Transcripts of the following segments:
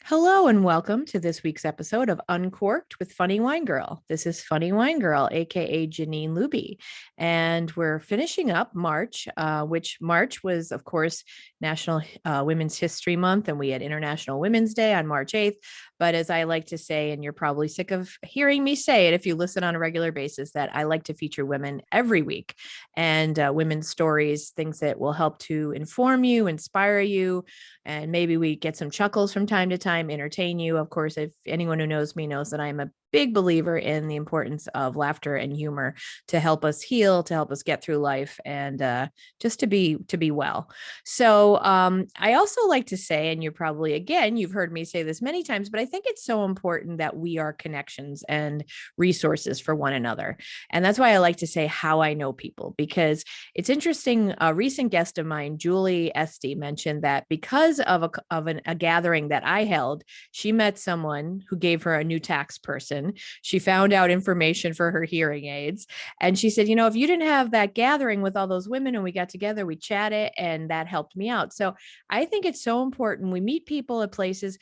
Hello and welcome to this week's episode of Uncorked with Funny Wine Girl. This is Funny Wine Girl, aka Janine Luby, and we're finishing up March, which March was, of course, National Women's History Month, and we had International Women's Day on March 8th. But as I like to say, and you're probably sick of hearing me say it if you listen on a regular basis, that I like to feature women every week and women's stories, things that will help to inform you, inspire you, and maybe we get some chuckles from time to time, entertain you. Of course, if anyone who knows me knows that I'm a big believer in the importance of laughter and humor to help us heal, to help us get through life, and just to be well. So I also like to say, and you're probably, again, you've heard me say this many times, but I think it's so important that we are connections and resources for one another. And that's why I like to say how I know people, because it's interesting. A recent guest of mine, Julie Esty, mentioned that because of a gathering that I held, she met someone who gave her a new tax person. She found out information for her hearing aids. And she said, if you didn't have that gathering with all those women and we got together, we chatted, and that helped me out. So I think it's so important we meet people at places.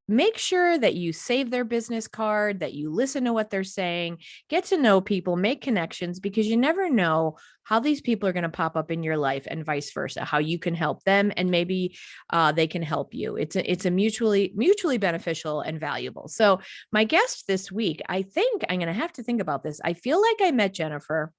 Make sure that you save their business card, that you listen to what they're saying, get to know people, make connections, because you never know how these people are going to pop up in your life and vice versa, how you can help them and maybe they can help you. It's a mutually beneficial and valuable. So my guest this week, I think I'm going to have to think about this. I feel like I met Jennifer.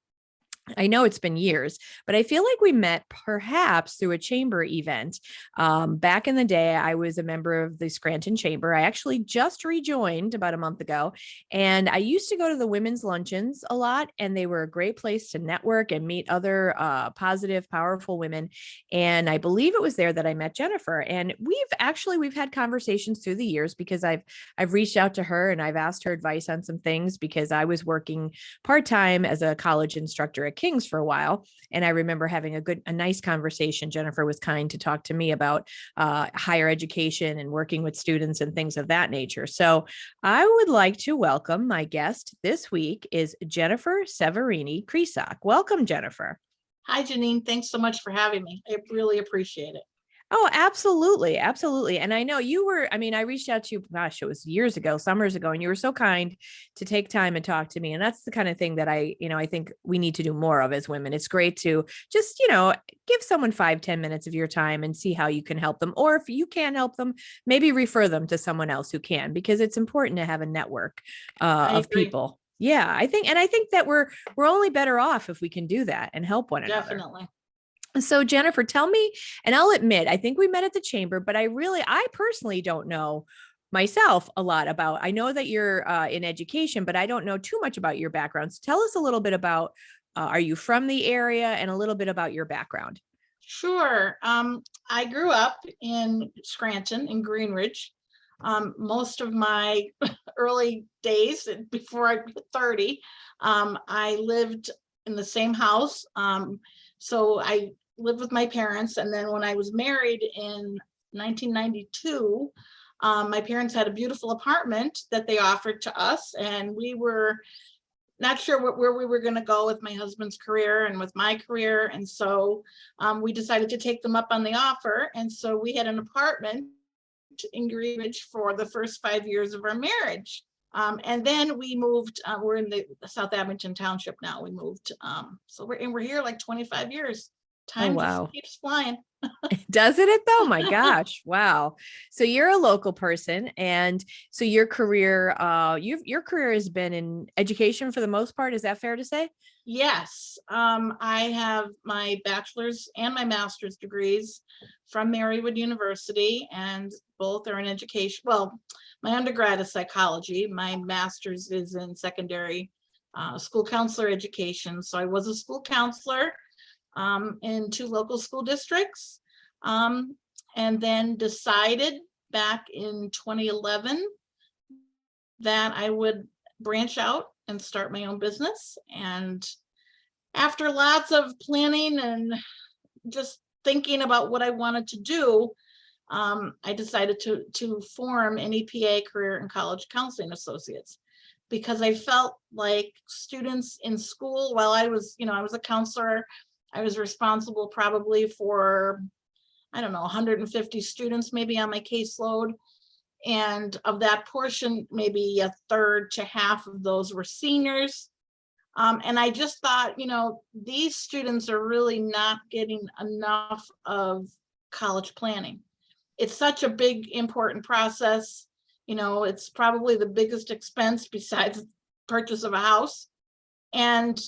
I know it's been years, but I feel like we met perhaps through a chamber event. Back in the day, I was a member of the Scranton Chamber. I actually just rejoined about a month ago, and I used to go to the women's luncheons a lot, and they were a great place to network and meet other positive, powerful women. And I believe it was there that I met Jennifer. And we've had conversations through the years because I've reached out to her and I've asked her advice on some things because I was working part-time as a college instructor at King's for a while. And I remember having a nice conversation. Jennifer was kind to talk to me about higher education and working with students and things of that nature. So I would like to welcome my guest this week is Jennifer Severini Cresock. Welcome, Jennifer. Hi, Janine. Thanks so much for having me. I really appreciate it. Oh, absolutely. Absolutely. And I know I reached out to you, gosh, it was years ago, summers ago, and you were so kind to take time and talk to me. And that's the kind of thing that I think we need to do more of as women. It's great to just, give someone 5-10 minutes of your time and see how you can help them. Or if you can't help them, maybe refer them to someone else who can, because it's important to have a network I of agree. people. Yeah, I think that we're only better off if we can do that and help one another. Definitely. So Jennifer, tell me, and I'll admit, I think we met at the chamber, but I personally don't know myself a lot about. I know that you're in education, but I don't know too much about your background. So tell us a little bit about, are you from the area, and a little bit about your background. Sure. I grew up in Scranton in Greenridge. Most of my early days before I hit 30, I lived in the same house. So I lived with my parents. And then when I was married in 1992, my parents had a beautiful apartment that they offered to us. And we were not sure where we were going to go with my husband's career and with my career. And so we decided to take them up on the offer. And so we had an apartment in Greenwich for the first 5 years of our marriage. And then we moved, we're in the South Abington Township now. We moved. So we're here like 25 years. Oh, Time just wow. keeps flying. Doesn't it though? My gosh. Wow. So you're a local person, and so your career, your career has been in education for the most part. Is that fair to say? Yes, I have my bachelor's and my master's degrees from Marywood University, and both are in education. Well, my undergrad is psychology. My master's is in secondary school counselor education. So I was a school counselor in 2 local school districts, and then decided back in 2011 that I would branch out and start my own business. And after lots of planning and just thinking about what I wanted to do, I decided to form an EPA Career and College Counseling Associates, because I felt like students in school, while I was a counselor, I was responsible probably for, I don't know, 150 students maybe on my caseload. And of that portion, maybe a third to half of those were seniors. And I just thought, these students are really not getting enough of college planning. It's such a big, important process. It's probably the biggest expense besides purchase of a house. And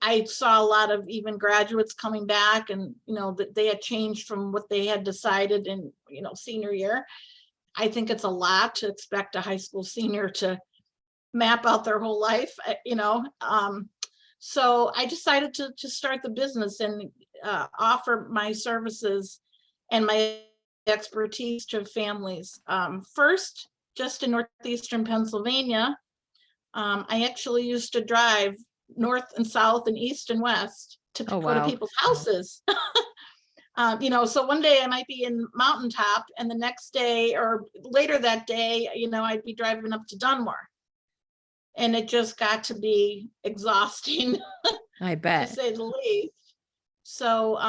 I saw a lot of even graduates coming back and, that they had changed from what they had decided in, senior year. I think it's a lot to expect a high school senior to map out their whole life, so I decided to start the business and offer my services and my expertise to families. First, just in northeastern Pennsylvania, I actually used to drive north and south and east and west to Oh, go to wow. people's houses. So one day I might be in Mountaintop, and the next day or later that day, I'd be driving up to Dunmore. And it just got to be exhausting, I to bet. say the least. So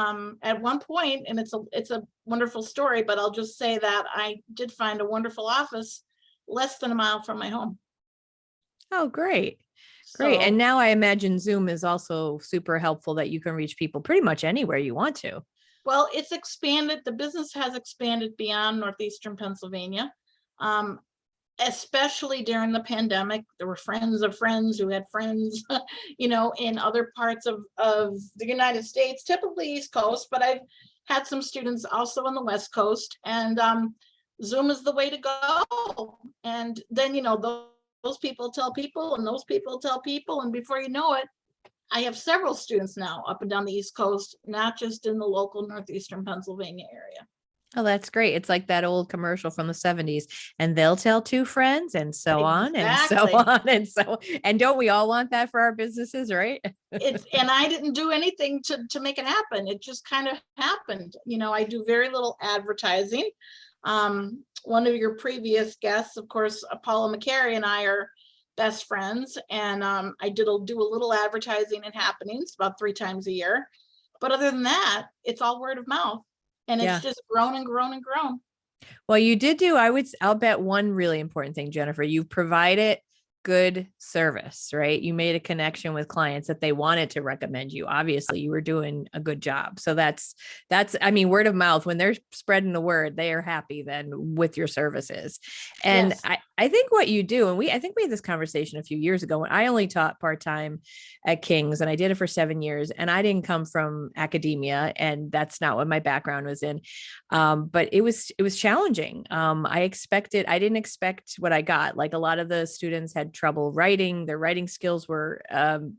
at one point, and it's a wonderful story, but I'll just say that I did find a wonderful office less than a mile from my home. Oh, great. Great. And So, now I imagine Zoom is also super helpful that you can reach people pretty much anywhere you want to. well, it's expanded. The business has expanded beyond northeastern Pennsylvania. Especially during the pandemic, there were friends of friends who had friends, in other parts of the United States, typically East Coast, but I've had some students also on the West Coast, and Zoom is the way to go. And then, those people tell people, and those people tell people, and before you know it, I have several students now up and down the East Coast, not just in the local northeastern Pennsylvania area. Oh, that's great. It's like that old commercial from the 70s, and they'll tell two friends and so on and so Exactly. on. And don't we all want that for our businesses, right? And I didn't do anything to make it happen. It just kind of happened. I do very little advertising. One of your previous guests, of course, Paula McCary and I are best friends. And I do a little advertising and happenings about 3 times a year. But other than that, it's all word of mouth. And it's Yeah. just grown and grown and grown. Well, you did do, I'll bet one really important thing, Jennifer, you've provided good service, right? You made a connection with clients that they wanted to recommend you. Obviously, you were doing a good job. So I mean, word of mouth, when they're spreading the word, they are happy then with your services. And Yes. I think what you do, and I think we had this conversation a few years ago when I only taught part-time at King's, and I did it for 7 years, and I didn't come from academia, and that's not what my background was in. But it was challenging. I didn't expect what I got. Like, a lot of the students had trouble writing. Their writing skills were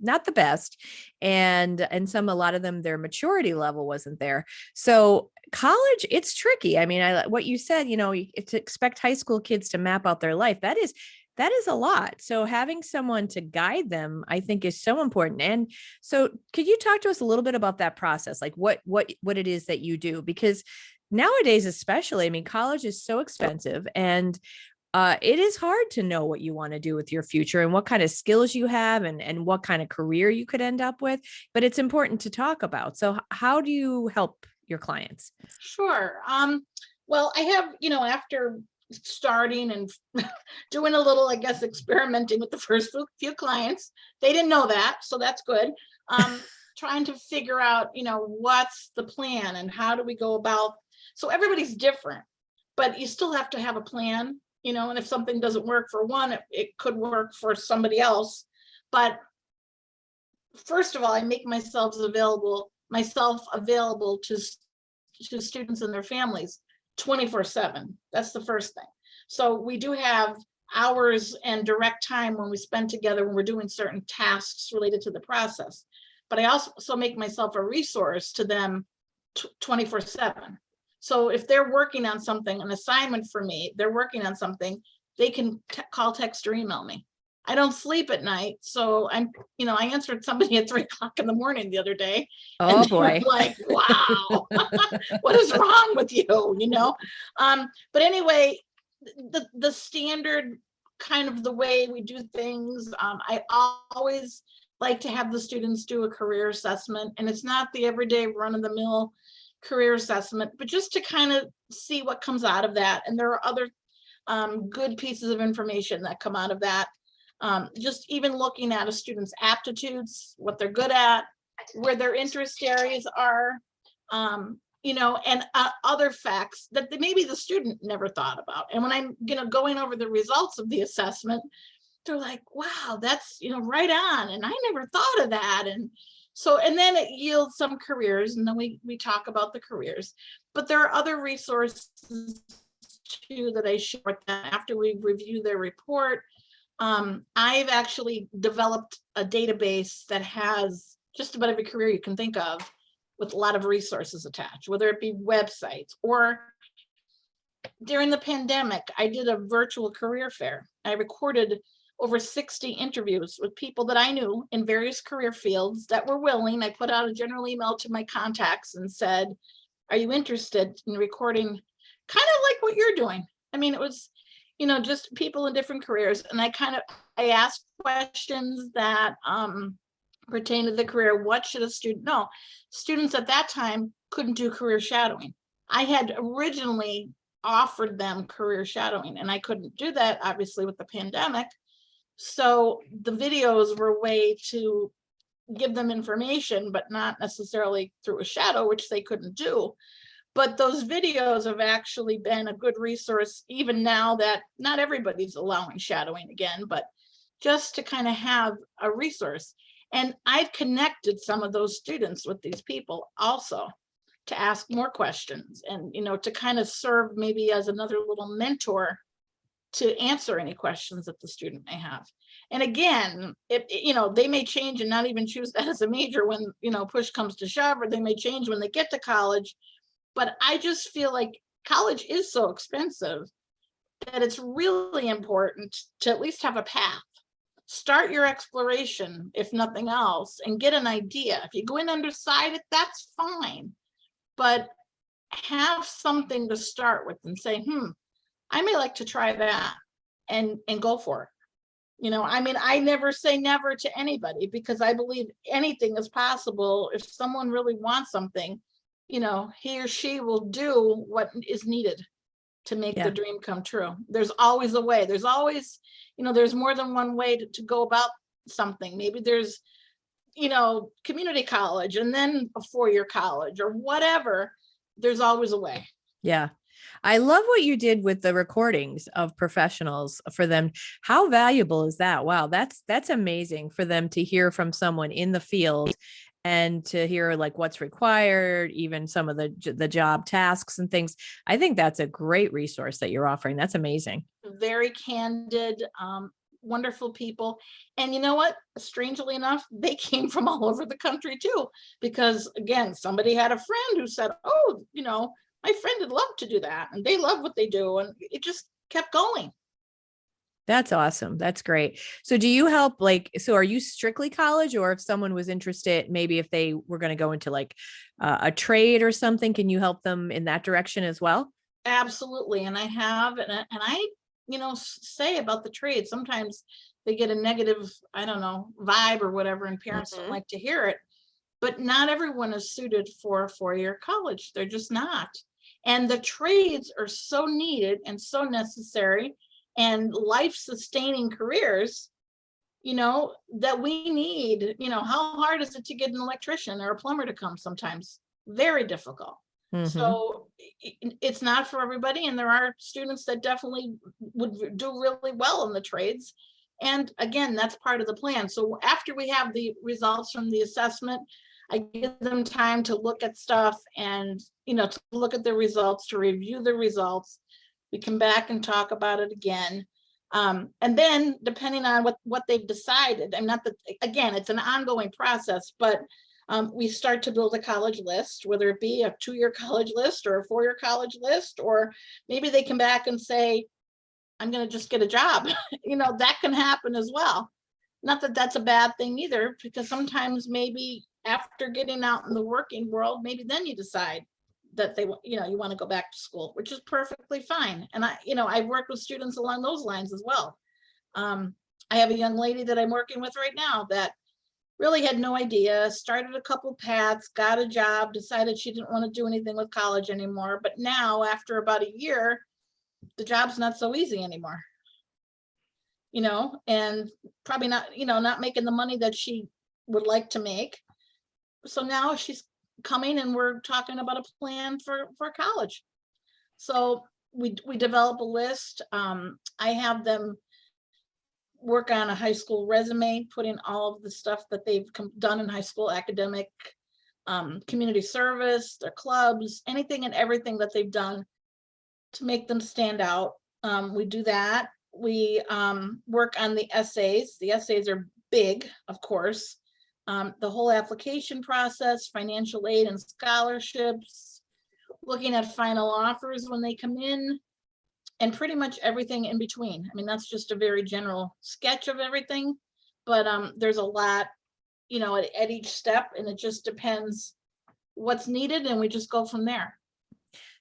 not the best. And a lot of them, their maturity level wasn't there. So college, it's tricky. I mean, what you said, to expect high school kids to map out their life, that is a lot. So having someone to guide them, I think, is so important. And so could you talk to us a little bit about that process? Like what it is that you do? Because nowadays, especially, I mean, college is so expensive, and it is hard to know what you want to do with your future and what kind of skills you have, and what kind of career you could end up with. But it's important to talk about. So how do you help your clients? Sure. Well, I have, after starting and doing a little, I guess, experimenting with the first few clients, they didn't know that, so that's good. Trying to figure out, what's the plan and how do we go about. So everybody's different, but you still have to have a plan, and if something doesn't work for one, it could work for somebody else. But first of all, I make myself available to students and their families 24/7. That's the first thing. So we do have hours and direct time when we spend together when we're doing certain tasks related to the process. But I also make myself a resource to them 24/7. So if they're working on something, an assignment for me, they're working on something, they can call, text, or email me. I don't sleep at night. So I answered somebody at 3 o'clock in the morning the other day. Oh, And they were boy. like, wow, what is wrong with you? But anyway, the standard kind of the way we do things. I always like to have the students do a career assessment, and it's not the everyday run-of-the-mill career assessment, but just to kind of see what comes out of that. And there are other good pieces of information that come out of that. Just even looking at a student's aptitudes, what they're good at, where their interest areas are, and other facts that maybe the student never thought about. And when I'm, going over the results of the assessment, they're like, wow, that's, right on. And I never thought of that. And so, and then it yields some careers, and then we talk about the careers. But there are other resources too that I share with them after we review their report. I've actually developed a database that has just about every career you can think of, with a lot of resources attached, whether it be websites or during the pandemic, I did a virtual career fair. I recorded over 60 interviews with people that I knew in various career fields that were willing. I put out a general email to my contacts and said, are you interested in recording kind of like what you're doing? I mean, it was, just people in different careers. And I asked questions that pertain to the career. What should a student know? Students at that time couldn't do career shadowing. I had originally offered them career shadowing, and I couldn't do that, obviously, with the pandemic. So the videos were a way to give them information, but not necessarily through a shadow, which they couldn't do. But those videos have actually been a good resource, even now that not everybody's allowing shadowing again, but just to kind of have a resource. And I've connected some of those students with these people also to ask more questions and, to kind of serve maybe as another little mentor to answer any questions that the student may have. And again, they may change and not even choose that as a major when, push comes to shove, or they may change when they get to college. But I just feel like college is so expensive that it's really important to at least have a path. Start your exploration, if nothing else, and get an idea. If you go in undecided, that's fine. But have something to start with and say, I may like to try that, and go for it. I never say never to anybody, because I believe anything is possible. If someone really wants something, he or she will do what is needed to make the dream come true. There's always a way. There's always, there's more than one way to go about something. Maybe there's, community college and then a 4-year college or whatever. There's always a way. Yeah. I love what you did with the recordings of professionals for them. How valuable is that? Wow, that's amazing for them to hear from someone in the field and to hear like what's required, even some of the job tasks and things. I think that's a great resource that you're offering. That's amazing. Very candid, wonderful people. And you know what? Strangely enough, they came from all over the country too, because again, somebody had a friend who said, oh, my friend would love to do that, and they love what they do. And it just kept going. That's awesome. That's great. So do you help so are you strictly college, or if someone was interested, maybe if they were going to go into a trade or something, can you help them in that direction as well? Absolutely. And I have, and I, say about the trade, sometimes they get a negative, I don't know, vibe or whatever, and parents don't like to hear it. But not everyone is suited for a 4-year college. They're just not. And the trades are so needed and so necessary, and life-sustaining careers, that we need. How hard is it to get an electrician or a plumber to come sometimes? Very difficult. So it's not for everybody. And there are students that definitely would do really well in the trades. And again, that's part of the plan. So after we have the results from the assessment, I give them time to look at stuff and, to look at the results, to review the results. We come back and talk about it again. And then depending on what they've decided, and not that, again, it's an ongoing process, but we start to build a college list, whether it be a 2-year college list or a 4-year college list, or maybe they come back and say, I'm going to just get a job. That can happen as well. Not that that's a bad thing either, because sometimes maybe after getting out in the working world, maybe then you decide that you want to go back to school, which is perfectly fine. And I've worked with students along those lines as well. I have a young lady that I'm working with right now that really had no idea, started a couple paths, got a job, decided she didn't want to do anything with college anymore. But now, after about a year, the job's not so easy anymore, and probably not, not making the money that she would like to make. So now she's coming and we're talking about a plan for college. So we develop a list. I have them work on a high school resume, put in all of the stuff that they've done in high school, academic, community service, their clubs, anything and everything that they've done to make them stand out. We do that. We work on the essays. The essays are big, of course. The whole application process, financial aid and scholarships, looking at final offers when they come in, and pretty much everything in between. I mean, that's just a very general sketch of everything, but there's a lot, at each step, and it just depends what's needed, and we just go from there.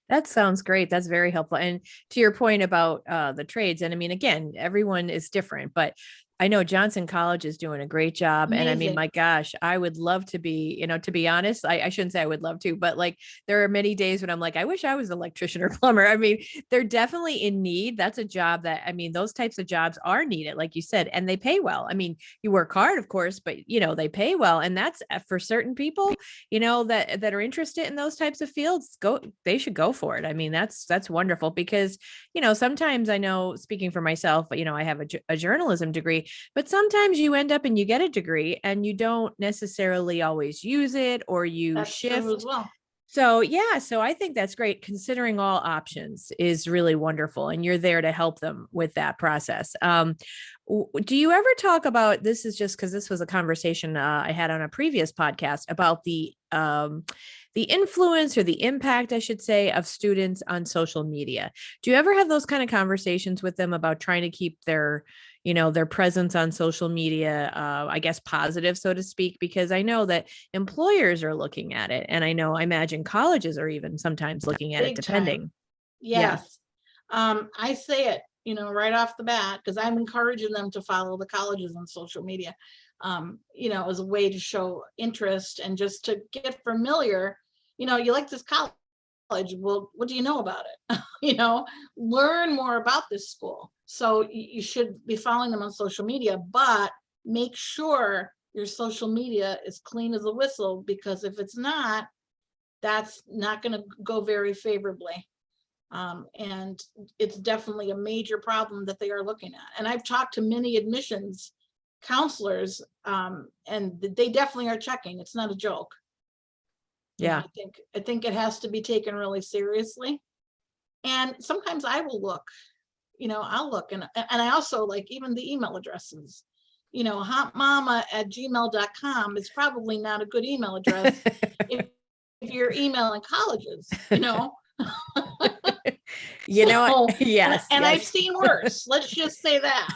That sounds great. That's very helpful. And to your point about the trades, and I mean, again, everyone is different, but I know Johnson College is doing a great job. And I mean, Amazing. my gosh, I would love to be, to be honest, I shouldn't say I would love to, but like there are many days when I'm like, I wish I was an electrician or plumber. I mean, they're definitely in need. That's a job that, I mean, those types of jobs are needed, like you said, and they pay well. I mean, you work hard, of course, but they pay well. And that's for certain people, that are interested in those types of fields, they should go for it. I mean, that's wonderful because, sometimes I know, speaking for myself, I have a journalism degree, but sometimes you end up and you get a degree and you don't necessarily always use it, or you That's true as shift. well. So yeah, so I think that's great. Considering all options is really wonderful, and you're there to help them with that process. Do you ever talk about, this is just because this was a conversation I had on a previous podcast about the influence, or the impact, I should say, of students on social media? Do you ever have those kind of conversations with them about trying to keep their presence on social media, I guess, positive, so to speak? Because I know that employers are looking at it, and I imagine colleges are even sometimes looking at it, Big time. depending. Yeah. Yes. I say it, right off the bat, because I'm encouraging them to follow the colleges on social media, as a way to show interest and just to get familiar. You like this college. Well, what do you know about it? Learn more about this school. So you should be following them on social media, but make sure your social media is clean as a whistle, because if it's not, that's not going to go very favorably. And it's definitely a major problem that they are looking at. And I've talked to many admissions counselors, and they definitely are checking. It's not a joke. Yeah. I think it has to be taken really seriously. And sometimes I will look, I'll look, and I also like even the email addresses. Hotmama@gmail.com is probably not a good email address if you're emailing colleges, So, Yes, and I've yes. seen worse. Let's just say that.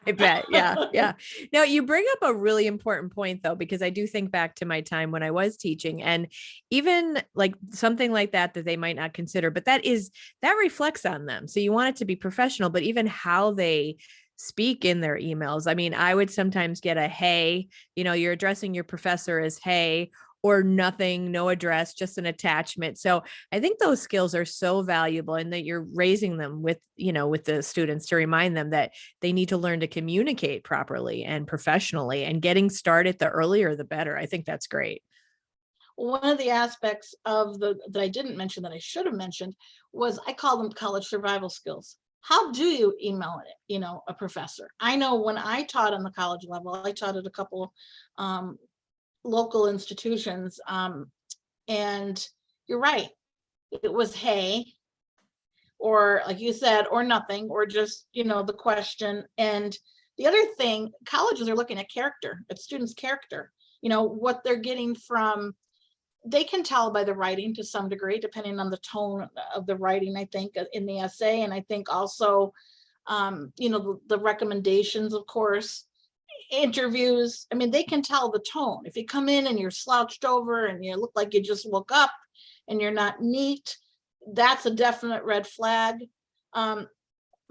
I bet. Yeah. Yeah. Now, you bring up a really important point, though, because I do think back to my time when I was teaching, and even like something like that they might not consider, but that reflects on them. So you want it to be professional, but even how they speak in their emails. I mean, I would sometimes get a hey, you're addressing your professor as hey, or nothing, no address, just an attachment. So I think those skills are so valuable, and that you're raising them with the students to remind them that they need to learn to communicate properly and professionally, and getting started the earlier, the better. I think that's great. One of the aspects of that I didn't mention that I should have mentioned was I call them college survival skills. How do you email it, a professor? I know when I taught on the college level, I taught at a couple local institutions, and you're right, it was hey, or like you said, or nothing, or just the question. And the other thing, colleges are looking at character, at students' character, what they're getting from, they can tell by the writing to some degree, depending on the tone of the writing, I think, in the essay. And I think also, the recommendations, of course, interviews. I mean, they can tell the tone. If you come in and you're slouched over and you look like you just woke up and you're not neat, that's a definite red flag.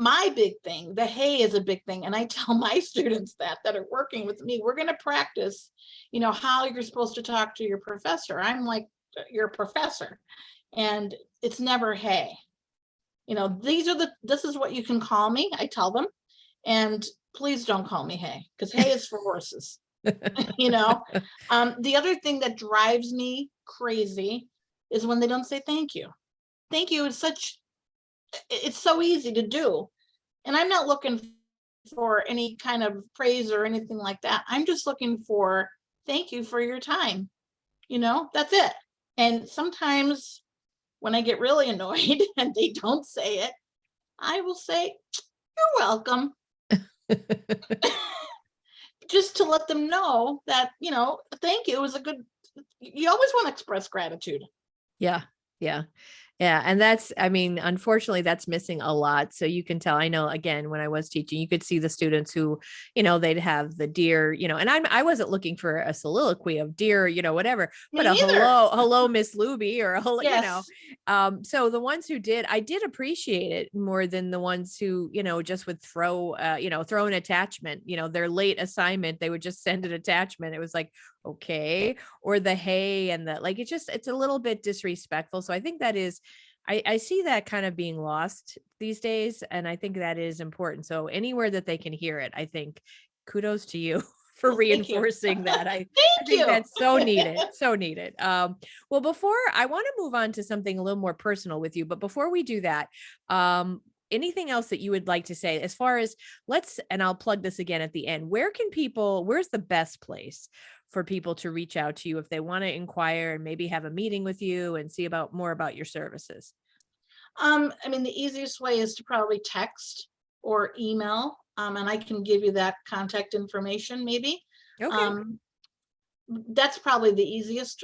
My big thing, the hey is a big thing. And I tell my students that are working with me, we're going to practice, how you're supposed to talk to your professor. I'm like your professor. And it's never hey. This is what you can call me, I tell them. And please don't call me hay, because hay is for horses. you know the other thing that drives me crazy is when they don't say thank you. Thank you is it's so easy to do, and I'm not looking for any kind of praise or anything like that. I'm just looking for thank you for your time. That's it. And sometimes when I get really annoyed and they don't say it, I will say, you're welcome, just to let them know that, thank you is a good, you always want to express gratitude. Yeah. Yeah. Yeah. And that's, I mean, unfortunately, that's missing a lot. So you can tell, I know, again, when I was teaching, you could see the students who, they'd have the dear, and I wasn't looking for a soliloquy of dear, whatever, Me but a either. hello, Miss Luby, or a hello, Yes. So the ones who did, I did appreciate it more than the ones who, just would throw an attachment, their late assignment, they would just send an attachment. It was like, okay, or the hey, and the like, it's a little bit disrespectful. So I think that is, I see that kind of being lost these days, and I think that is important. So anywhere that they can hear it, I think kudos to you for Well, thank you. reinforcing that. I Thank think you. that's so needed, so needed. Well, before I want to move on to something a little more personal with you, but before we do that, anything else that you would like to say as far as and I'll plug this again at the end. Where's the best place for people to reach out to you if they want to inquire and maybe have a meeting with you and see more about your services? I mean, the easiest way is to probably text or email, and I can give you that contact information maybe. Okay. Um, that's probably the easiest.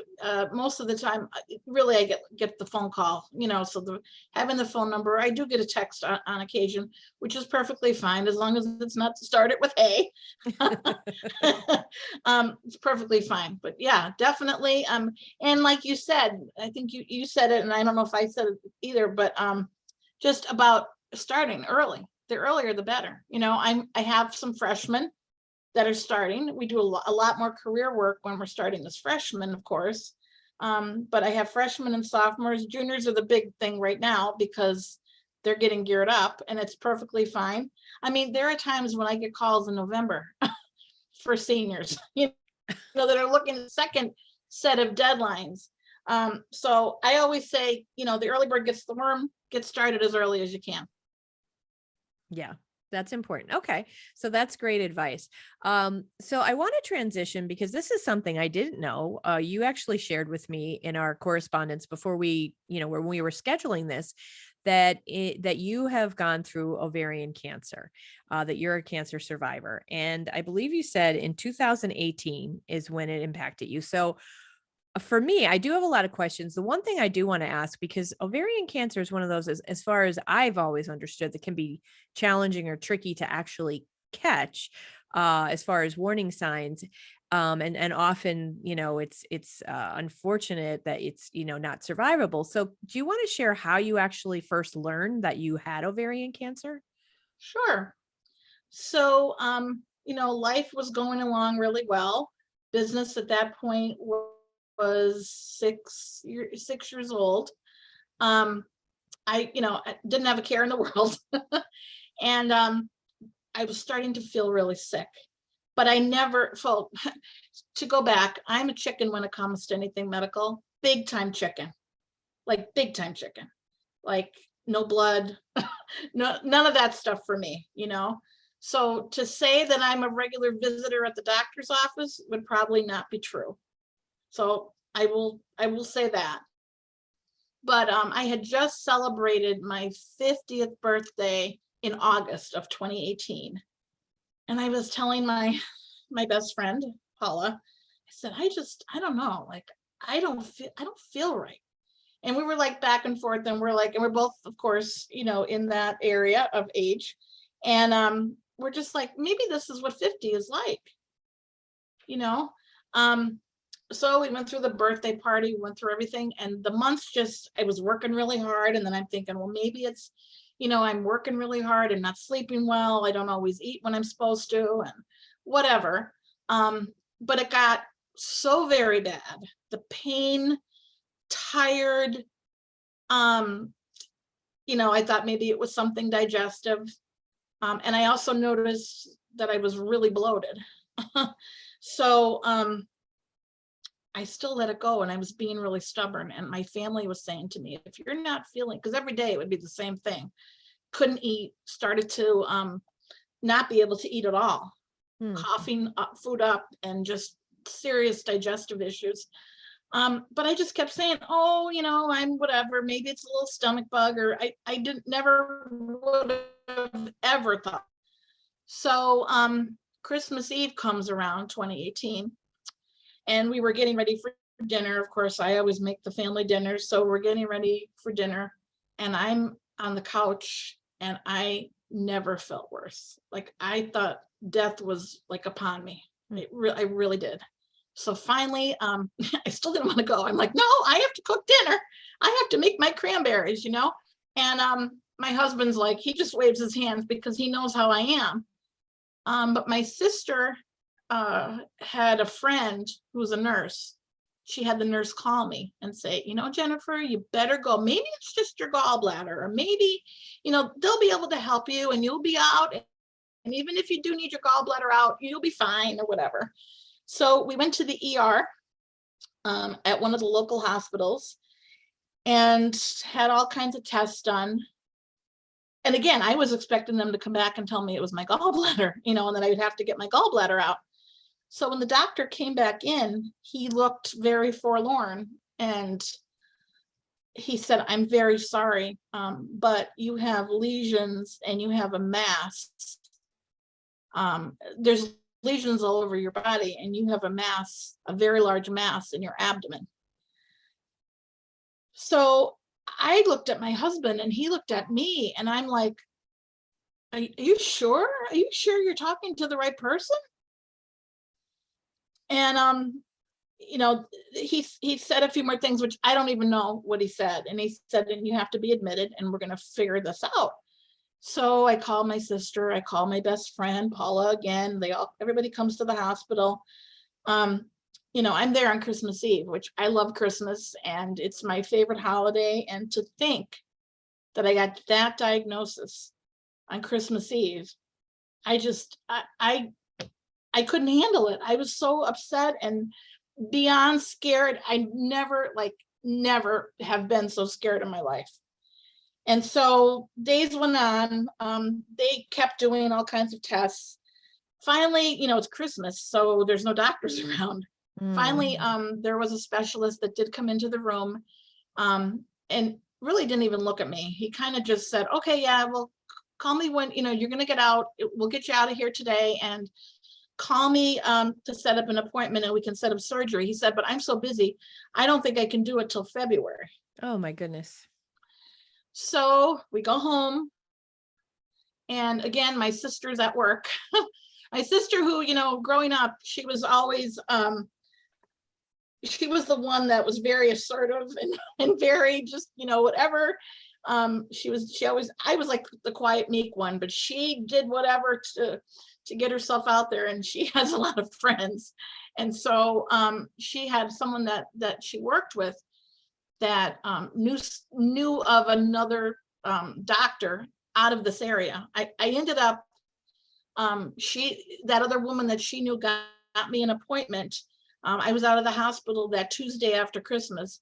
Most of the time, really, I get the phone call. So having the phone number, I do get a text on occasion, which is perfectly fine as long as it's not to start it with hey. It's perfectly fine. But yeah, definitely. And like you said, I think you said it, and I don't know if I said it either, but just about starting early. The earlier, the better. I have some freshmen that are starting. We do a lot more career work when we're starting as freshmen, of course. But I have freshmen and sophomores. Juniors are the big thing right now because they're getting geared up, and it's perfectly fine. I mean, there are times when I get calls in November for seniors, that are looking at the second set of deadlines. So I always say, the early bird gets the worm, get started as early as you can. Yeah, that's important. Okay. So that's great advice. So I want to transition because this is something I didn't know. You actually shared with me in our correspondence before when we were scheduling this, that you have gone through ovarian cancer, that you're a cancer survivor. And I believe you said in 2018 is when it impacted you. So for me, I do have a lot of questions. The one thing I do want to ask, because ovarian cancer is one of those, as far as I've always understood, that can be challenging or tricky to actually catch, as far as warning signs. And often, it's unfortunate that it's, not survivable. So do you want to share how you actually first learned that you had ovarian cancer? Sure. So, life was going along really well. Business at that point was 6 years old. I didn't have a care in the world. And I was starting to feel really sick, but I never felt, to go back, I'm a chicken when it comes to anything medical, big time chicken, like big time chicken, like no blood, no, none of that stuff for me. So to say that I'm a regular visitor at the doctor's office would probably not be true. So I will say that. But I had just celebrated my 50th birthday in August of 2018. And I was telling my best friend, Paula, I said, I don't know, like I don't feel right. And we were like back and forth, and we're both, of course, in that area of age. And we're just like, maybe this is what 50 is like, you know. Um, so we went through the birthday party, we went through everything, and the months just, I was working really hard, and then I'm thinking, well, maybe it's, I'm working really hard and not sleeping well. I don't always eat when I'm supposed to, and whatever. But it got so very bad. The pain, tired, um, I thought maybe it was something digestive. And I also noticed that I was really bloated. So I still let it go, and I was being really stubborn. And my family was saying to me, if you're not feeling, because every day it would be the same thing, couldn't eat, started to not be able to eat at all, Hmm. coughing up, food up, and just serious digestive issues. But I just kept saying, oh, I'm whatever, maybe it's a little stomach bug, or I didn't never would have ever thought. So Christmas Eve comes around 2018, and we were getting ready for dinner. Of course, I always make the family dinner. So we're getting ready for dinner, and I'm on the couch, and I never felt worse. Like, I thought death was like upon me. I really did. So finally, I still didn't want to go. I'm like, no, I have to cook dinner. I have to make my cranberries. And my husband's like, he just waves his hands because he knows how I am. But my sister had a friend who was a nurse. She had the nurse call me and say, Jennifer, you better go. Maybe it's just your gallbladder, or maybe, they'll be able to help you and you'll be out. And even if you do need your gallbladder out, you'll be fine, or whatever. So we went to the ER at one of the local hospitals and had all kinds of tests done. And again, I was expecting them to come back and tell me it was my gallbladder, and then I would have to get my gallbladder out. So when the doctor came back in, he looked very forlorn, and he said, I'm very sorry, but you have lesions and you have a mass. There's lesions all over your body, and you have a mass, a very large mass in your abdomen. So I looked at my husband, and he looked at me, and I'm like, are you sure? Are you sure you're talking to the right person? And he said a few more things, which I don't even know what he said. And he said, and you have to be admitted, and we're going to figure this out. So I call my sister, I call my best friend, Paula, again. Everybody comes to the hospital. I'm there on Christmas Eve, which I love Christmas, and it's my favorite holiday. And to think that I got that diagnosis on Christmas Eve, I couldn't handle it. I was so upset and beyond scared. I never have been so scared in my life. And so days went on. They kept doing all kinds of tests. Finally, it's Christmas, so there's no doctors around. Finally, there was a specialist that did come into the room, and really didn't even look at me. He kind of just said, okay, yeah, well, call me when, you're going to get out. We'll get you out of here today, and call me to set up an appointment, and we can set up surgery. He said, but I'm so busy, I don't think I can do it till February. Oh my goodness. So we go home, and again, my sister's at work. My sister, who, growing up, she was always, she was the one that was very assertive and very just, whatever. I was like the quiet, meek one, but she did whatever to get herself out there, and she has a lot of friends. And so she had someone that she worked with that knew of another doctor out of this area. I ended up, that other woman that she knew got me an appointment. I was out of the hospital that Tuesday after Christmas.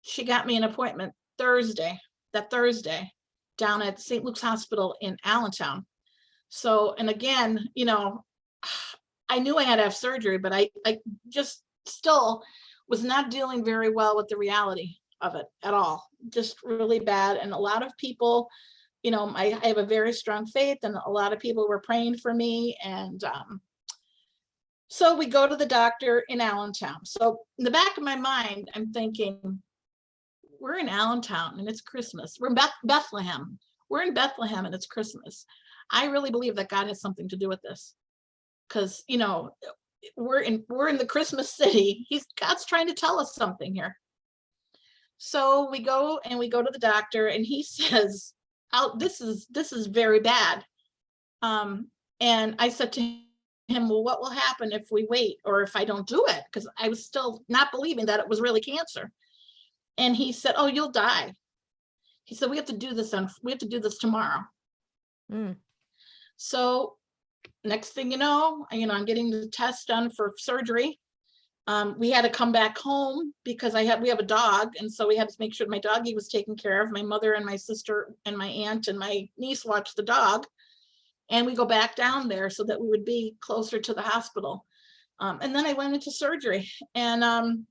She got me an appointment that Thursday down at St. Luke's Hospital in Allentown. So, and again, I knew I had to have surgery, but I just still was not dealing very well with the reality of it at all. Just really bad. And a lot of people, I have a very strong faith, and a lot of people were praying for me. And so we go to the doctor in Allentown. So in the back of my mind, I'm thinking, we're in Allentown and it's Christmas. We're in Bethlehem. We're in Bethlehem and it's Christmas. I really believe that God has something to do with this, because we're in the Christmas city. God's trying to tell us something here. So we go to the doctor, and he says, this is very bad. And I said to him, well, what will happen if we wait, or if I don't do it? Because I was still not believing that it was really cancer. And he said, oh, you'll die. He said, we have to do this tomorrow. Mm. So next thing you know, I'm getting the test done for surgery. We had to come back home because we have a dog. And so we had to make sure my doggie was taken care of. My mother and my sister and my aunt and my niece watched the dog. And we go back down there so that we would be closer to the hospital. And then I went into surgery, and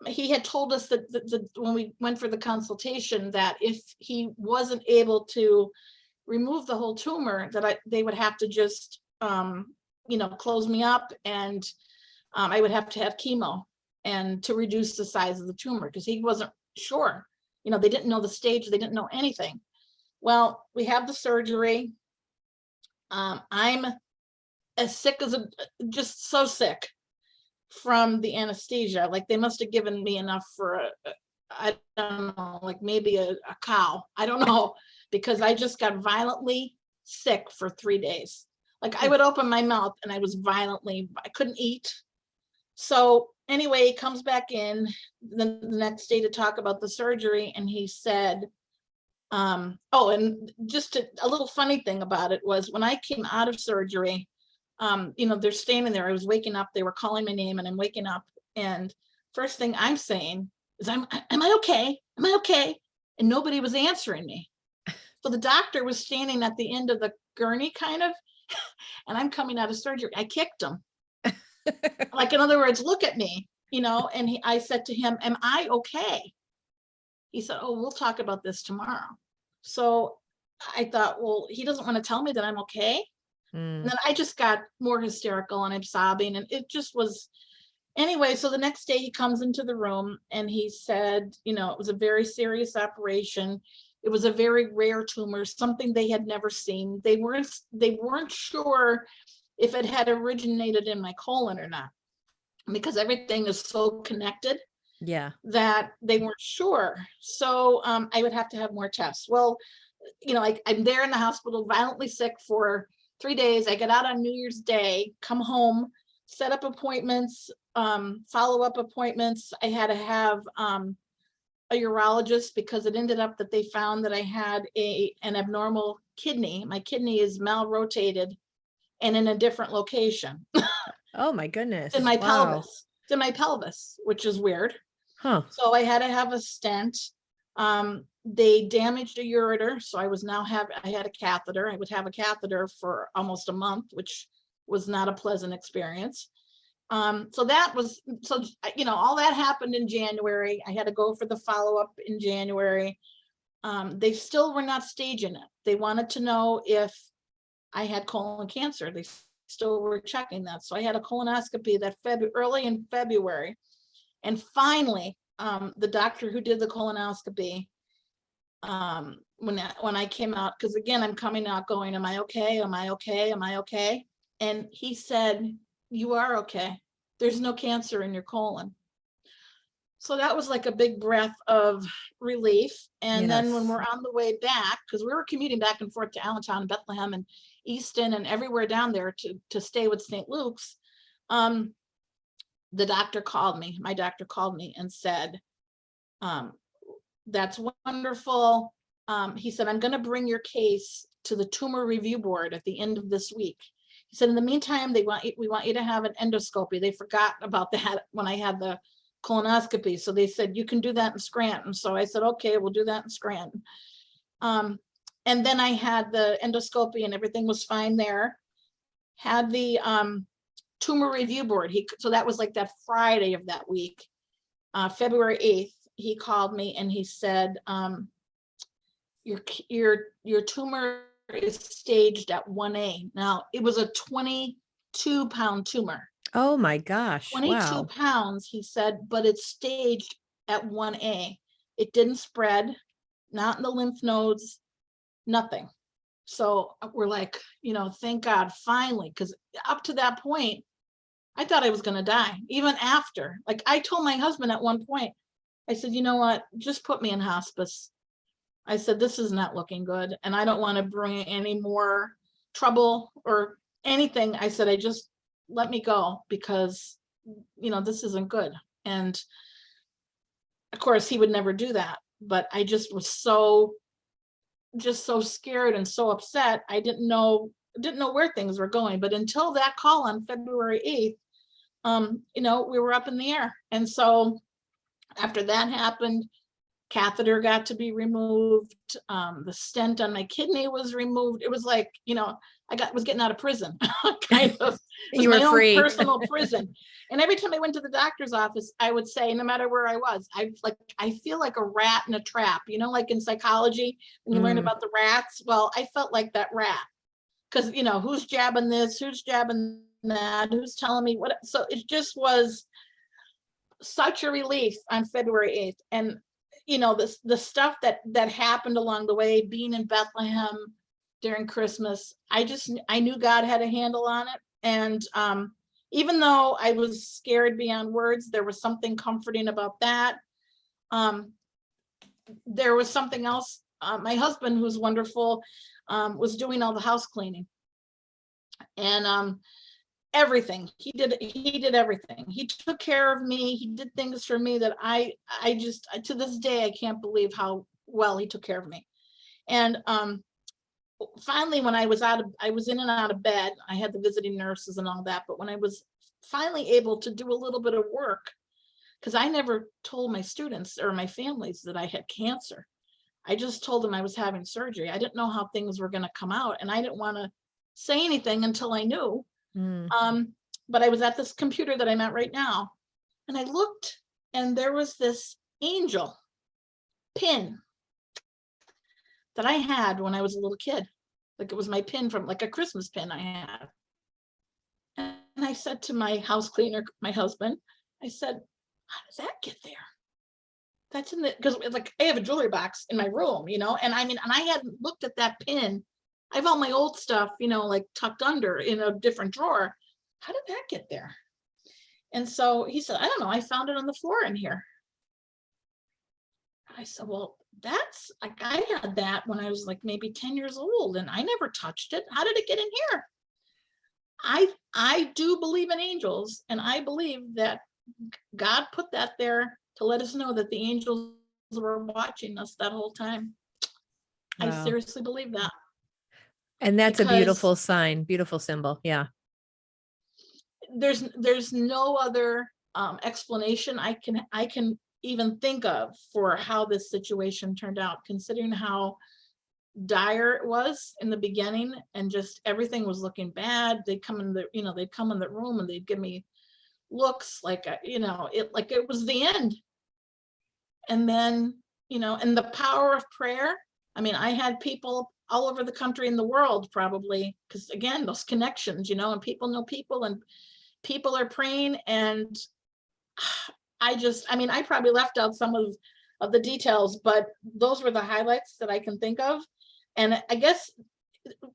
he had told us that when we went for the consultation, that if he wasn't able to remove the whole tumor, that they would have to just, close me up, and I would have to have chemo and to reduce the size of the tumor, because he wasn't sure. They didn't know the stage, they didn't know anything. Well, we have the surgery. I'm as sick as just so sick from the anesthesia. Like, they must have given me enough for I don't know, like maybe a cow. I don't know, because I just got violently sick for 3 days. Like, I would open my mouth and I couldn't eat. So anyway, he comes back in the next day to talk about the surgery, and he said, and just a little funny thing about it was, when I came out of surgery, they're standing there. I was waking up. They were calling my name, and I'm waking up. And first thing I'm saying is, am I okay? Am I okay? And nobody was answering me. So the doctor was standing at the end of the gurney, kind of, and I'm coming out of surgery. I kicked him. Like, in other words, look at me, and I said to him, am I okay? He said, oh, we'll talk about this tomorrow. So I thought, well, he doesn't want to tell me that I'm okay. And then I just got more hysterical, and I'm sobbing, and it just was, anyway. So the next day he comes into the room, and he said, it was a very serious operation. It was a very rare tumor, something they had never seen. They weren't sure if it had originated in my colon or not, because everything is so connected. Yeah. That they weren't sure. So I would have to have more tests. Well, I'm there in the hospital, violently sick for 3 days. I get out on New Year's Day, come home, set up appointments, follow-up appointments. I had to have a urologist, because it ended up that they found that I had an abnormal kidney. My kidney is malrotated and in a different location. Oh my goodness. In my Wow. pelvis. It's in my pelvis, which is weird. Huh. So I had to have a stent. They damaged a ureter, so I had a catheter. I would have a catheter for almost a month, which was not a pleasant experience. So all that happened in January. I had to go for the follow-up in January. They still were not staging it. They wanted to know if I had colon cancer. They still were checking that. So I had a colonoscopy early in February. And finally, the doctor who did the colonoscopy, when I came out, because again, I'm coming out going, am I okay? Am I okay? Am I okay? And he said, you are okay. There's no cancer in your colon. So that was like a big breath of relief. And then when we're on the way back, because we were commuting back and forth to Allentown and Bethlehem and Easton and everywhere down there to stay with St. Luke's, the doctor called me. My doctor called me and said, that's wonderful. He said, I'm going to bring your case to the tumor review board at the end of this week. He said, in the meantime, we want you to have an endoscopy. They forgot about that when I had the colonoscopy. So they said, you can do that in Scranton. So I said, okay, we'll do that in Scranton. And then I had the endoscopy and everything was fine there. Had the tumor review board. So that was like that Friday of that week, February 8th. He called me and he said, your tumor is staged at 1A. Now, it was a 22-pound tumor. Oh my gosh. 22 wow. pounds, he said, but it's staged at 1A. It didn't spread, not in the lymph nodes, nothing. So we're like, thank God, finally, because up to that point, I thought I was going to die. Even after, like, I told my husband at one point, I said, you know what, just put me in hospice. I said, this is not looking good, and I don't want to bring any more trouble or anything. I said, just let me go, because, this isn't good. And of course, he would never do that. but I just was just so scared and so upset. I didn't know where things were going. But until that call on February 8th, we were up in the air. And so after that happened, catheter got to be removed. The stent on my kidney was removed. It was like, was getting out of prison, kind of. It was You were my own free. personal prison. And every time I went to the doctor's office, I would say, no matter where I was, I feel like a rat in a trap, like in psychology, when you learn about the rats. Well, I felt like that rat, because, who's jabbing this, who's jabbing that, who's telling me what. So it just was such a relief on February 8th. And, the stuff that happened along the way, being in Bethlehem during Christmas, I knew God had a handle on it. And even though I was scared beyond words, there was something comforting about that. There was something else. My husband, who's wonderful, was doing all the house cleaning, and everything he did everything. He took care of me. He did things for me that I just, to this day, I can't believe how well he took care of me. And finally, when I was in and out of bed, I had the visiting nurses and all that, but when I was finally able to do a little bit of work, because I never told my students or my families that I had cancer. I just told them I was having surgery. I didn't know how things were going to come out, and I didn't want to say anything until I knew. But I was at this computer that I'm at right now, and I looked, and there was this angel pin that I had when I was a little kid. Like, it was my pin from, like, a Christmas pin I had. And I said to my house cleaner, my husband, I said, how does that get there? That's in the, because like I have a jewelry box in my room, and I hadn't looked at that pin. I have all my old stuff, like tucked under in a different drawer. How did that get there? And so he said, I don't know, I found it on the floor in here. I said, well, that's like, I had that when I was like maybe 10 years old, and I never touched it. How did it get in here? I do believe in angels, and I believe that God put that there to let us know that the angels were watching us that whole time. Wow. I seriously believe that. And that's a beautiful sign, beautiful symbol. Yeah. There's no other explanation I can even think of for how this situation turned out, considering how dire it was in the beginning, and just everything was looking bad. They'd come in the room and they'd give me looks like, it was the end. And then, and the power of prayer. I had people all over the country and the world, probably, because again, those connections, and people know people, and people are praying. And I probably left out some of the details, but those were the highlights that I can think of. And I guess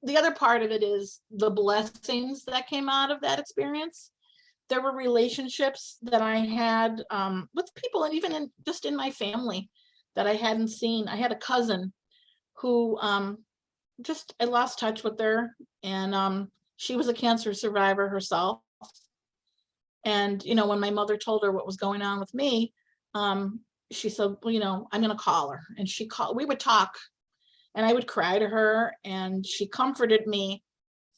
the other part of it is the blessings that came out of that experience. There were relationships that I had with people, and even just in my family, that I hadn't seen. I had a cousin who I lost touch with her, and she was a cancer survivor herself. And when my mother told her what was going on with me, she said, well, I'm going to call her. And we would talk, and I would cry to her, and she comforted me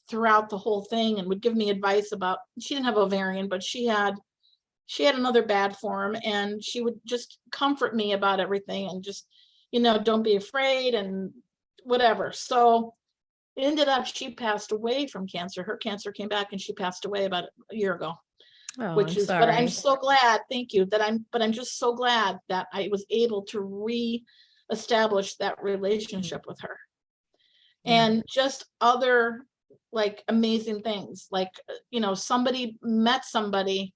throughout the whole thing, and would give me advice about, she didn't have ovarian, but she had another bad form, and she would just comfort me about everything, and just, don't be afraid and whatever. So it ended up, she passed away from cancer. Her cancer came back, and she passed away about a year ago. Oh, which I'm is, sorry. but I'm so glad, thank you, I'm just so glad that I was able to re-establish that relationship with her. And just other like amazing things, like, somebody met somebody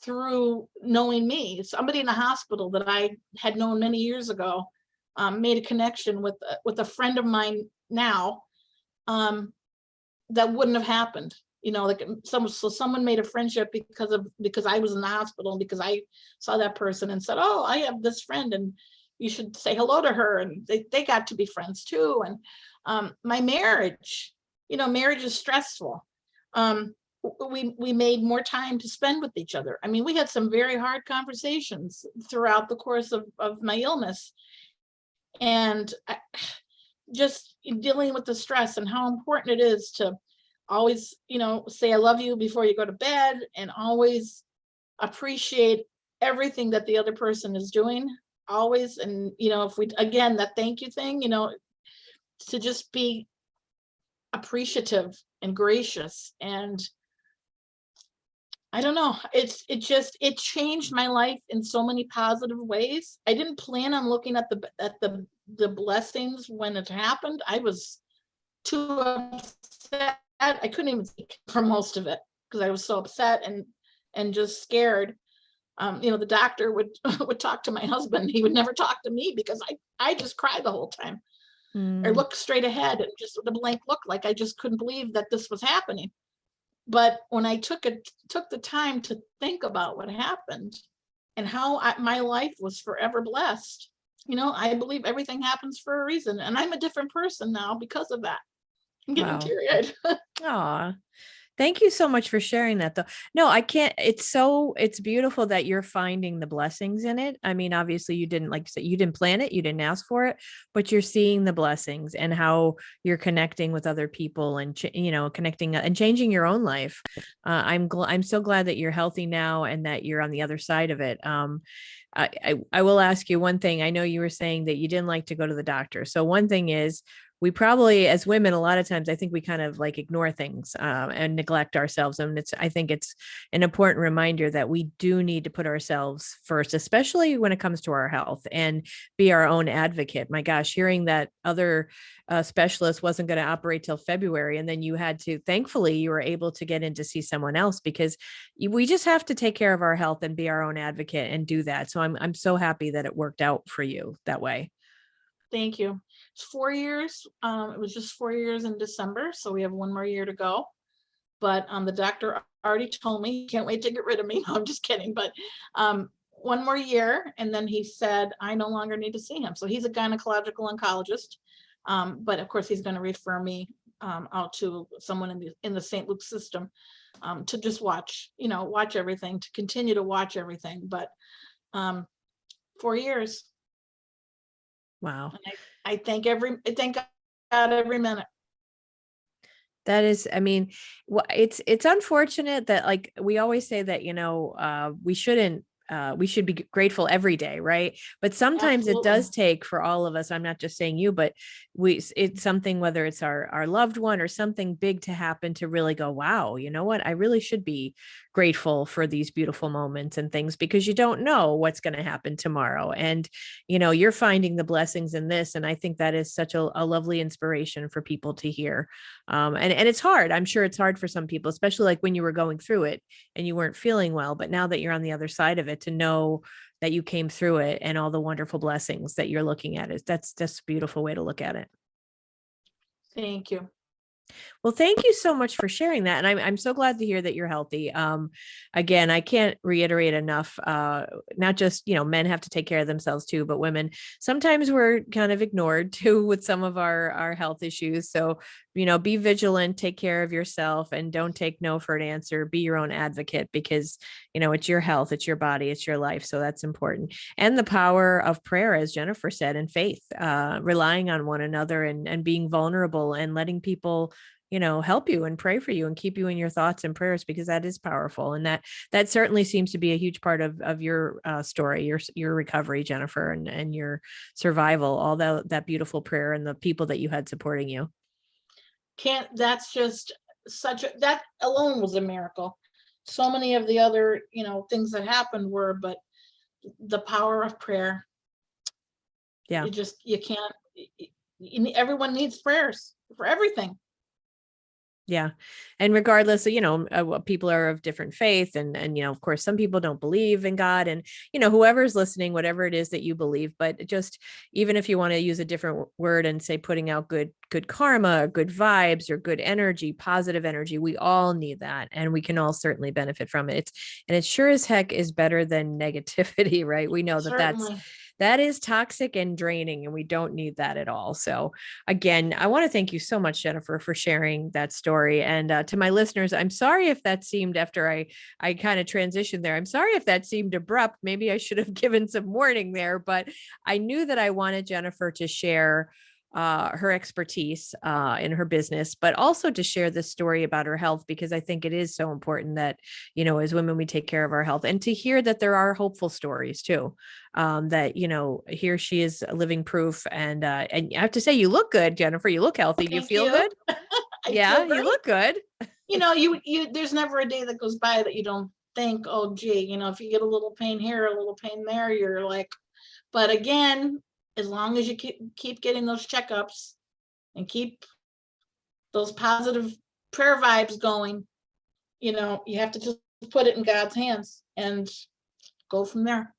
through knowing me. Somebody in the hospital that I had known many years ago made a connection with a friend of mine now, that wouldn't have happened. Like someone made a friendship because I was in the hospital, and because I saw that person and said, oh, I have this friend, and you should say hello to her. And they got to be friends too. And my marriage, marriage is stressful. we made more time to spend with each other. I mean, we had some very hard conversations throughout the course of my illness, and just dealing with the stress and how important it is to always, say I love you before you go to bed, and always appreciate everything that the other person is doing always. And if we, again, that thank you thing, to just be appreciative and gracious. And I don't know, it changed my life in so many positive ways. I didn't plan on looking at the blessings when it happened. I was too upset. I couldn't even speak for most of it because I was so upset and just scared. The doctor would would talk to my husband. He would never talk to me because I just cried the whole time. I Mm, looked straight ahead and just with a blank look, like I just couldn't believe that this was happening. But when I took the time to think about what happened and how my life was forever blessed, I believe everything happens for a reason, and I'm a different person now because of that. I'm getting wow. teary-eyed. Aw. Thank you so much for sharing that though. No, I can't. It's beautiful that you're finding the blessings in it. I mean, obviously you didn't, like you said, you didn't plan it, you didn't ask for it, but you're seeing the blessings and how you're connecting with other people and, connecting and changing your own life. I'm so glad that you're healthy now and that you're on the other side of it. I will ask you one thing. I know you were saying that you didn't like to go to the doctor. So one thing is, we probably, as women, a lot of times I think we kind of like ignore things and neglect ourselves. And I think it's an important reminder that we do need to put ourselves first, especially when it comes to our health, and be our own advocate. My gosh, hearing that other specialist wasn't going to operate till February, and then you had to, thankfully you were able to get in to see someone else, because we just have to take care of our health and be our own advocate and do that. So I'm so happy that it worked out for you that way. Thank you. It's 4 years. It was just 4 years in December, so we have one more year to go. But the doctor already told me, can't wait to get rid of me. No, I'm just kidding. But one more year, and then he said I no longer need to see him. So he's a gynecological oncologist, but of course he's going to refer me out to someone in the St. Luke's system to just watch everything, to continue to watch everything. But 4 years. Wow. And I thank God every minute. That is, I mean, it's unfortunate that, like we always say that, we should be grateful every day, right? But sometimes it Absolutely. does take for all of us. I'm not just saying you, but it's something, whether it's our loved one or something big to happen, to really go, wow, you know what? I really should be grateful for these beautiful moments and things, because you don't know what's going to happen tomorrow. And, you're finding the blessings in this. And I think that is such a lovely inspiration for people to hear. And it's hard. I'm sure it's hard for some people, especially like when you were going through it and you weren't feeling well. But now that you're on the other side of it, to know that you came through it and all the wonderful blessings that you're looking at, that's a beautiful way to look at it. Thank you. Well, thank you so much for sharing that. And I'm so glad to hear that you're healthy. Again, I can't reiterate enough, not just, men have to take care of themselves too, but women, sometimes we're kind of ignored too with some of our health issues. So, be vigilant, take care of yourself, and don't take no for an answer. Be your own advocate, because, it's your health, it's your body, it's your life. So that's important. And the power of prayer, as Jennifer said, and faith, relying on one another, and being vulnerable and letting people, help you and pray for you and keep you in your thoughts and prayers, because that is powerful. And that certainly seems to be a huge part of your story, your recovery, Jennifer, and your survival, all that beautiful prayer and the people that you had supporting you. That's just that alone was a miracle. So many of the other, things that happened were, but the power of prayer, Yeah. you can't, everyone needs prayers for everything. Yeah. And regardless of, what people are of different faith, and, of course, some people don't believe in God, and, whoever's listening, whatever it is that you believe, but just, even if you want to use a different word and say putting out good karma, good vibes, or good energy, positive energy, we all need that. And we can all certainly benefit from it. And it sure as heck is better than negativity, right? We know that Certainly. that is toxic and draining, and we don't need that at all. So again, I want to thank you so much, Jennifer, for sharing that story. And to my listeners, I'm sorry if that seemed, after I kind of transitioned there, I'm sorry if that seemed abrupt. Maybe I should have given some warning there, but I knew that I wanted Jennifer to share her expertise in her business, but also to share this story about her health, because I think it is so important that, you know, as women, we take care of our health, and to hear that there are hopeful stories too. That, you know, here she is living proof. And I have to say, you look good, Jennifer. You look healthy. Do you Thank feel you. good? I Yeah, feel you great. look good. There's never a day that goes by that you don't think, oh gee, if you get a little pain here, a little pain there, you're like, but again, as long as you keep getting those checkups and keep those positive prayer vibes going, you have to just put it in God's hands and go from there.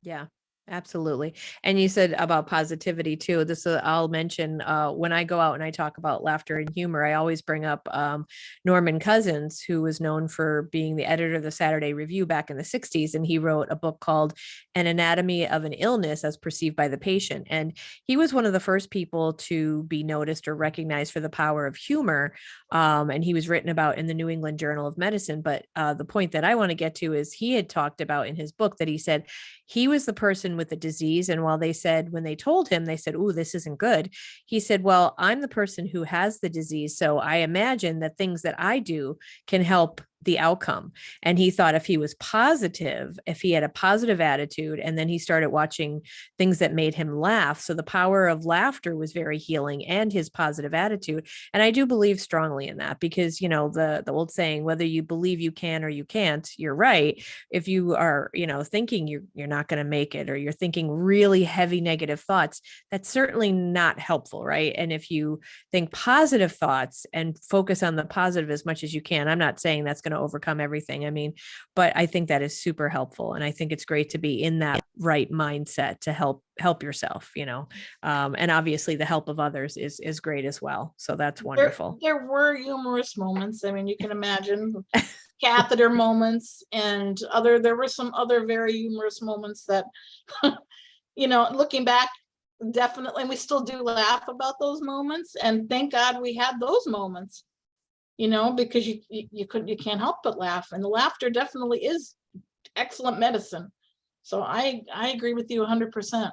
Yeah, absolutely. And you said about positivity too. This I'll mention when I go out and I talk about laughter and humor, I always bring up Norman Cousins, who was known for being the editor of the Saturday Review back in the 60s. And he wrote a book called An Anatomy of an Illness as Perceived by the Patient. And he was one of the first people to be noticed or recognized for the power of humor. And he was written about in the New England Journal of Medicine. But the point that I want to get to is he had talked about in his book that he said he was the person with the disease. And while they said, when they told him, they said, "Oh, this isn't good," he said, "Well, I'm the person who has the disease. So I imagine that things that I do can help the outcome." And he thought if he was positive, if he had a positive attitude, and then he started watching things that made him laugh. So the power of laughter was very healing, and his positive attitude. And I do believe strongly in that, because, you know, the old saying, whether you believe you can or you can't, you're right. If you are, you know, thinking you're not going to make it, or you're thinking really heavy negative thoughts, that's certainly not helpful, right? And if you think positive thoughts and focus on the positive as much as you can, I'm not saying that's going to overcome everything. I mean, but I think that is super helpful. And I think it's great to be in that right mindset to help yourself, you know. And obviously the help of others is great as well. So that's wonderful. There were humorous moments. I mean, you can imagine catheter moments, and there were some other very humorous moments that, looking back, definitely, we still do laugh about those moments, and thank God we had those moments, because you can't help but laugh, and the laughter definitely is excellent medicine. So I agree with you 100%,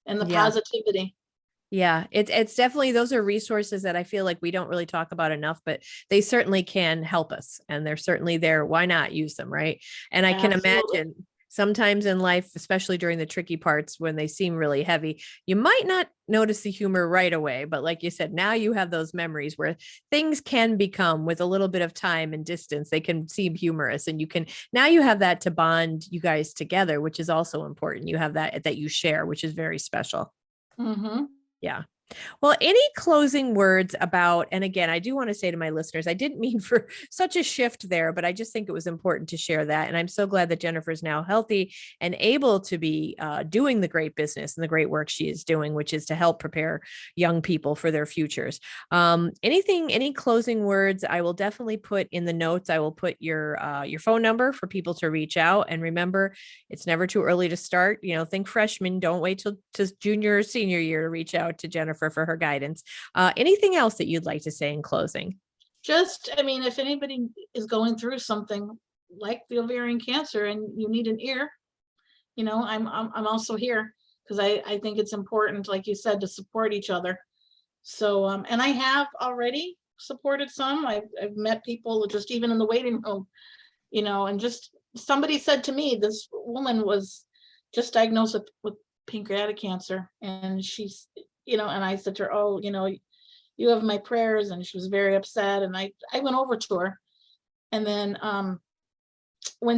and the Yeah. positivity. Yeah, it's definitely, those are resources that I feel like we don't really talk about enough, but they certainly can help us, and they're certainly there. Why not use them, right? And I can Absolutely. imagine sometimes in life, especially during the tricky parts when they seem really heavy, you might not notice the humor right away, but like you said, now you have those memories where things can become, with a little bit of time and distance, they can seem humorous, and now you have that to bond you guys together, which is also important. You have that you share, which is very special. Mm-hmm. Yeah. Well, any closing words about, and again, I do want to say to my listeners, I didn't mean for such a shift there, but I just think it was important to share that. And I'm so glad that Jennifer's now healthy and able to be doing the great business and the great work she is doing, which is to help prepare young people for their futures. Any closing words? I will definitely put in the notes. I will put your phone number for people to reach out. And remember, it's never too early to start. You know, think freshman. Don't wait till to junior or senior year to reach out to Jennifer for her guidance. Anything else that you'd like to say in closing? I mean, if anybody is going through something like the ovarian cancer and you need an ear, I'm also here, because I think it's important, like you said, to support each other. So, and I have already supported some. I've met people just even in the waiting room, and just somebody said to me, this woman was just diagnosed with pancreatic cancer, and she's, and I said to her, "Oh, you have my prayers," and she was very upset, and I went over to her, and then when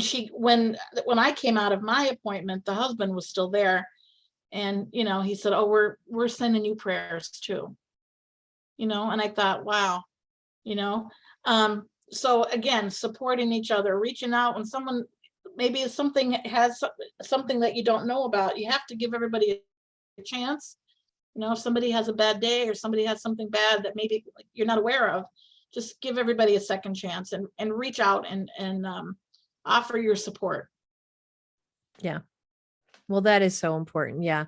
I came out of my appointment, the husband was still there, and he said, "Oh, we're sending you prayers too," and I thought, wow, you know so again, supporting each other, reaching out when someone, maybe something has something that you don't know about, you have to give everybody a chance. If somebody has a bad day, or somebody has something bad that maybe you're not aware of, just give everybody a second chance, and reach out and offer your support. Yeah. Well, that is so important. Yeah.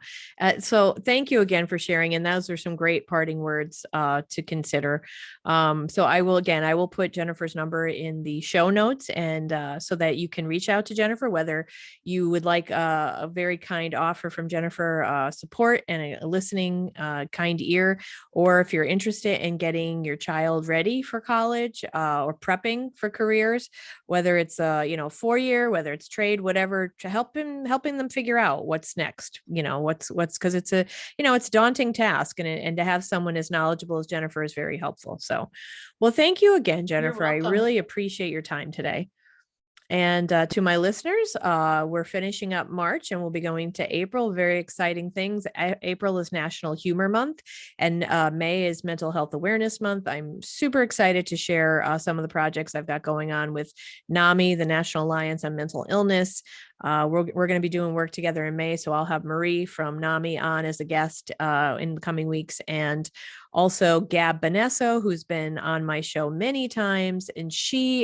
So thank you again for sharing. And those are some great parting words to consider. So I will put Jennifer's number in the show notes and so that you can reach out to Jennifer, whether you would like a very kind offer from Jennifer, support and a listening kind ear, or if you're interested in getting your child ready for college or prepping for careers, whether it's 4 year, whether it's trade, whatever, to helping them figure out what's next, what's because it's a it's a daunting task, and to have someone as knowledgeable as Jennifer is very helpful. So, well, thank you again, You're Jennifer. I welcome. really appreciate your time today. And to my listeners, we're finishing up March and we'll be going to April. Very exciting things. April is National Humor Month, and May is Mental Health Awareness Month. I'm super excited to share some of the projects I've got going on with NAMI, the National Alliance on Mental Illness. We're going to be doing work together in May. So I'll have Marie from NAMI on as a guest in the coming weeks. And also Gab Benesso, who's been on my show many times. And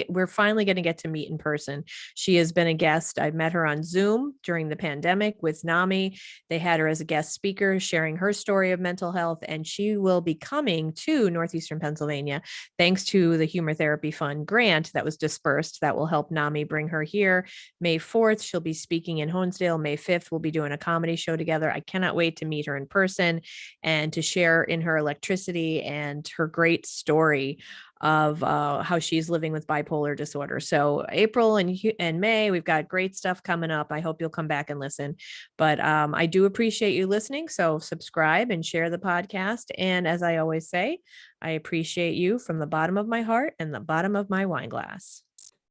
we're finally going to get to meet in person. She has been a guest. I've met her on Zoom during the pandemic with NAMI. They had her as a guest speaker sharing her story of mental health. And she will be coming to Northeastern Pennsylvania thanks to the Humor Therapy Fund grant that was dispersed that will help NAMI bring her here. May 4th, she'll be speaking in Honesdale. May 5th, we'll be doing a comedy show together. I cannot wait to meet her in person and to share in her electricity and her great story of how she's living with bipolar disorder. So April and May, we've got great stuff coming up. I hope you'll come back and listen. But I do appreciate you listening. So subscribe and share the podcast. And as I always say, I appreciate you from the bottom of my heart and the bottom of my wine glass.